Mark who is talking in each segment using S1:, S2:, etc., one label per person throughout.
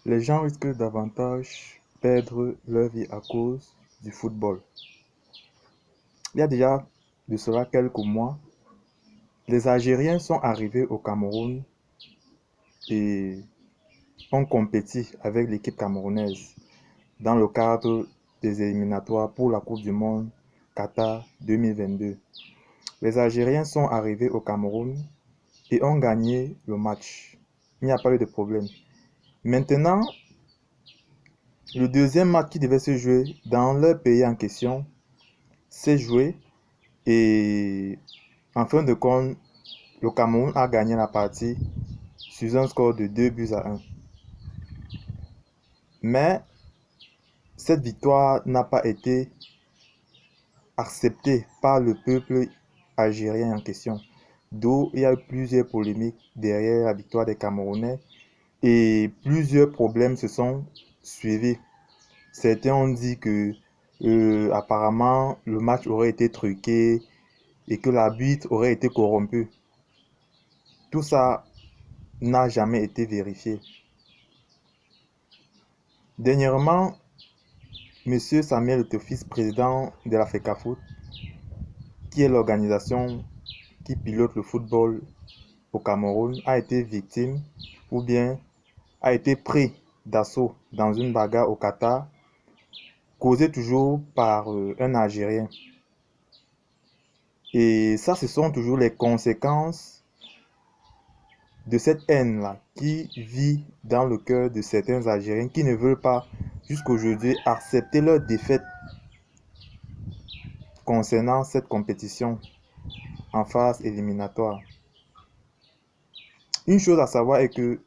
S1: Les gens risquent davantage perdre leur vie à cause du football. Il y a déjà de cela quelques mois, les Algériens sont arrivés au Cameroun et ont compéti avec l'équipe camerounaise dans le cadre des éliminatoires pour la Coupe du Monde Qatar 2022. Les Algériens sont arrivés au Cameroun et ont gagné le match. Il n'y a pas eu de problème. Maintenant, le deuxième match qui devait se jouer dans leur pays en question s'est joué et en fin de compte, le Cameroun a gagné la partie sur un score de 2 buts à 1. Mais cette victoire n'a pas été acceptée par le peuple algérien en question. D'où il y a eu plusieurs polémiques derrière la victoire des Camerounais et plusieurs problèmes se sont suivis. Certains ont dit que apparemment le match aurait été truqué et que l'arbitre aurait été corrompu. Tout ça n'a jamais été vérifié. Dernièrement, M. Samuel Etofis, président de la FECAFOOT, qui est l'organisation qui pilote le football au Cameroun, a été victime ou bien a été pris d'assaut dans une bagarre au Qatar, causée toujours par un Algérien. Et ça, ce sont toujours les conséquences de cette haine-là qui vit dans le cœur de certains Algériens qui ne veulent pas jusqu'aujourd'hui accepter leur défaite concernant cette compétition en phase éliminatoire. Une chose à savoir est que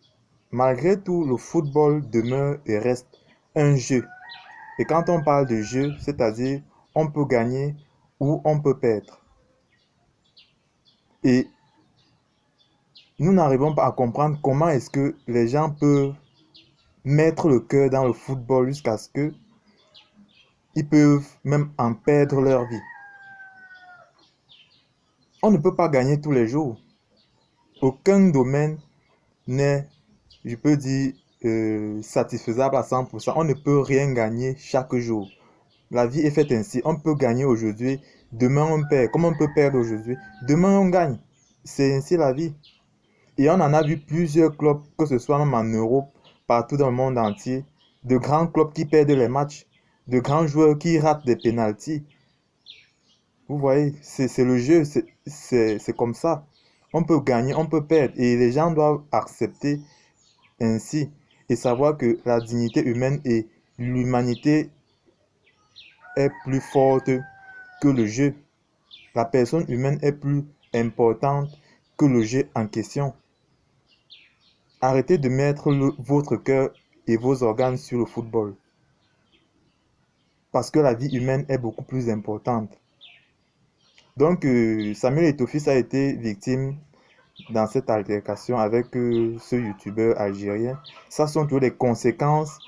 S1: malgré tout, le football demeure et reste un jeu. Et quand on parle de jeu, c'est-à-dire on peut gagner ou on peut perdre. Et nous n'arrivons pas à comprendre comment est-ce que les gens peuvent mettre le cœur dans le football jusqu'à ce que ils peuvent même en perdre leur vie. On ne peut pas gagner tous les jours. Aucun domaine n'est, je peux dire, satisfaisable à 100%. On ne peut rien gagner chaque jour. La vie est faite ainsi. On peut gagner aujourd'hui, demain on perd. Comme on peut perdre aujourd'hui, demain on gagne. C'est ainsi la vie. Et on en a vu plusieurs clubs, que ce soit même en Europe, partout dans le monde entier, de grands clubs qui perdent les matchs, de grands joueurs qui ratent des pénaltys. Vous voyez, c'est le jeu, c'est comme ça. On peut gagner, on peut perdre. Et les gens doivent accepter ainsi et savoir que la dignité humaine et l'humanité est plus forte que le jeu. La personne humaine est plus importante que le jeu en question. Arrêtez de mettre votre cœur et vos organes sur le football. Parce que la vie humaine est beaucoup plus importante. Donc, Samuel Etofis a été victime dans cette altercation avec ce youtubeur algérien. Ça sont toutes les conséquences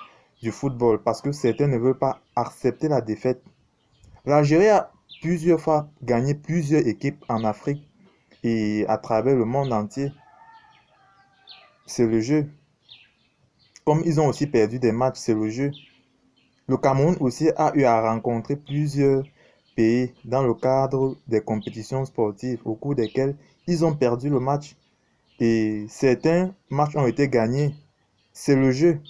S1: du football parce que certains ne veulent pas accepter la défaite. L'Algérie a plusieurs fois gagné plusieurs équipes en Afrique et à travers le monde entier. C'est le jeu. Comme ils ont aussi perdu des matchs, c'est le jeu. Le Cameroun aussi a eu à rencontrer plusieurs pays dans le cadre des compétitions sportives au cours desquelles ils ont perdu le match. Et certains matchs ont été gagnés. C'est le jeu.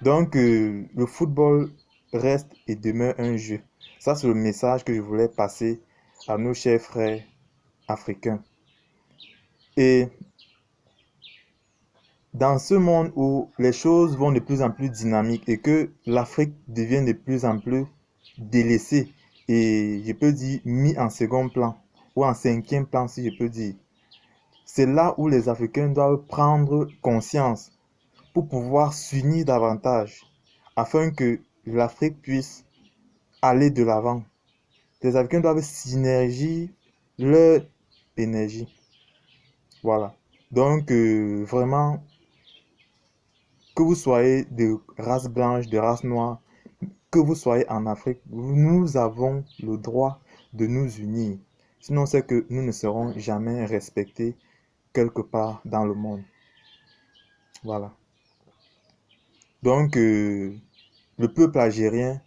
S1: Donc, le football reste et demeure un jeu. Ça, c'est le message que je voulais passer à nos chers frères africains. Et dans ce monde où les choses vont de plus en plus dynamiques et que l'Afrique devient de plus en plus délaissée et je peux dire mis en second plan ou en cinquième plan si je peux dire, c'est là où les Africains doivent prendre conscience pour pouvoir s'unir davantage afin que l'Afrique puisse aller de l'avant. Les Africains doivent synergiser leur énergie. Voilà. Donc, vraiment, que vous soyez de race blanche, de race noire, que vous soyez en Afrique, nous avons le droit de nous unir. Sinon, c'est que nous ne serons jamais respectés quelque part dans le monde. Voilà. Donc, le peuple algérien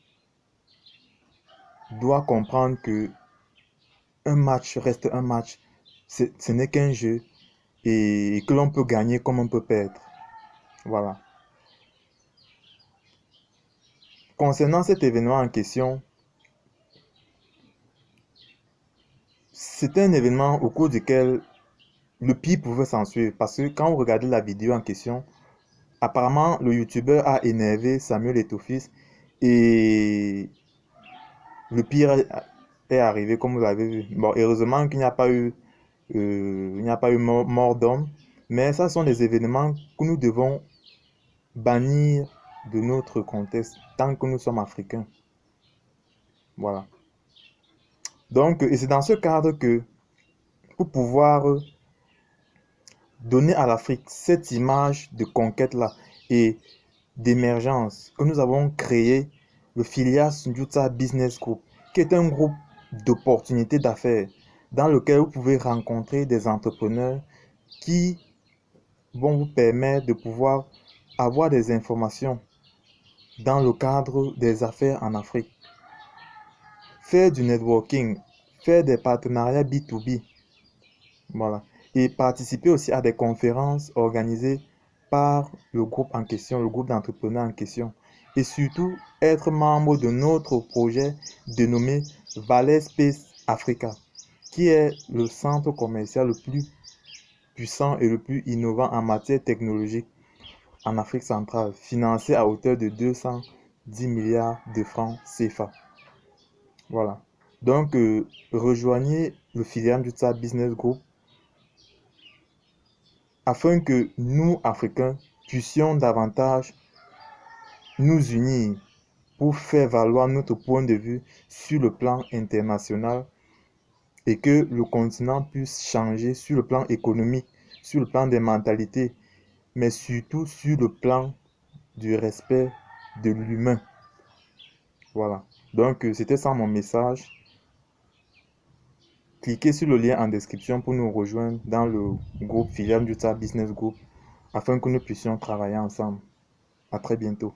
S1: doit comprendre que un match reste un match. Ce n'est qu'un jeu et que l'on peut gagner comme on peut perdre. Voilà. Concernant cet événement en question, c'était un événement au cours duquel le pire pouvait s'en suivre. Parce que quand vous regardez la vidéo en question, apparemment, le youtubeur a énervé Samuel Eto'o et le pire est arrivé, comme vous l'avez vu. Bon, heureusement qu'il n'y a pas eu, mort d'homme, mais ça sont des événements que nous devons bannir de notre contexte tant que nous sommes africains. Voilà. Donc, et c'est dans ce cadre que, pour pouvoir donner à l'Afrique cette image de conquête-là et d'émergence, que nous avons créé le Phileas Njutsa Business Group, qui est un groupe d'opportunités d'affaires dans lequel vous pouvez rencontrer des entrepreneurs qui vont vous permettre de pouvoir avoir des informations dans le cadre des affaires en Afrique. Faire du networking, faire des partenariats B2B, voilà. Et participer aussi à des conférences organisées par le groupe en question, le groupe d'entrepreneurs en question. Et surtout, être membre de notre projet dénommé Valais Space Africa, qui est le centre commercial le plus puissant et le plus innovant en matière technologique en Afrique centrale, financé à hauteur de 210 milliards de francs CFA. Voilà. Donc, rejoignez le Phileas Njutsa Business Group afin que nous, Africains, puissions davantage nous unir pour faire valoir notre point de vue sur le plan international et que le continent puisse changer sur le plan économique, sur le plan des mentalités, mais surtout sur le plan du respect de l'humain. Voilà. Donc, c'était ça mon message. Cliquez sur le lien en description pour nous rejoindre dans le groupe Phileas Njutsa Business Group afin que nous puissions travailler ensemble. À très bientôt.